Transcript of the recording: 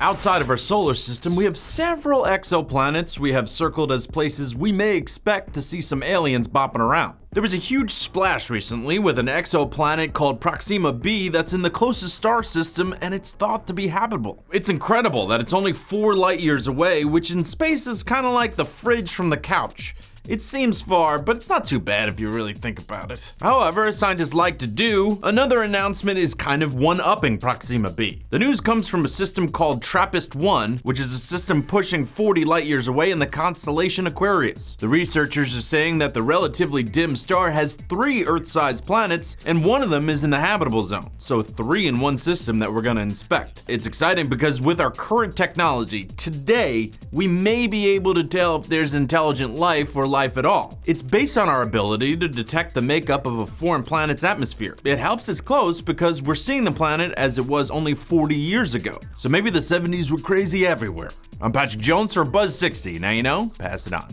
Outside of our solar system, we have several exoplanets we have circled as places we may expect to see some aliens bopping around. There was a huge splash recently with an exoplanet called Proxima b that's in the closest star system, and it's thought to be habitable. It's incredible that it's only 4 light years away, which in space is kind of like the fridge from the couch. It seems far, but it's not too bad if you really think about it. However, as scientists like to do, another announcement is kind of one-upping Proxima b. The news comes from a system called Trappist 1, which is a system pushing 40 light years away in the constellation Aquarius. The researchers are saying that the relatively dim star has 3 Earth-sized planets, and one of them is in the habitable zone, so 3 in one system that we're gonna inspect. It's exciting because with our current technology, today, we may be able to tell if there's intelligent life or life at all. It's based on our ability to detect the makeup of a foreign planet's atmosphere. It helps it's close because we're seeing the planet as it was only 40 years ago. So maybe the 70s were crazy everywhere. I'm Patrick Jones for Buzz 60. Now you know, pass it on.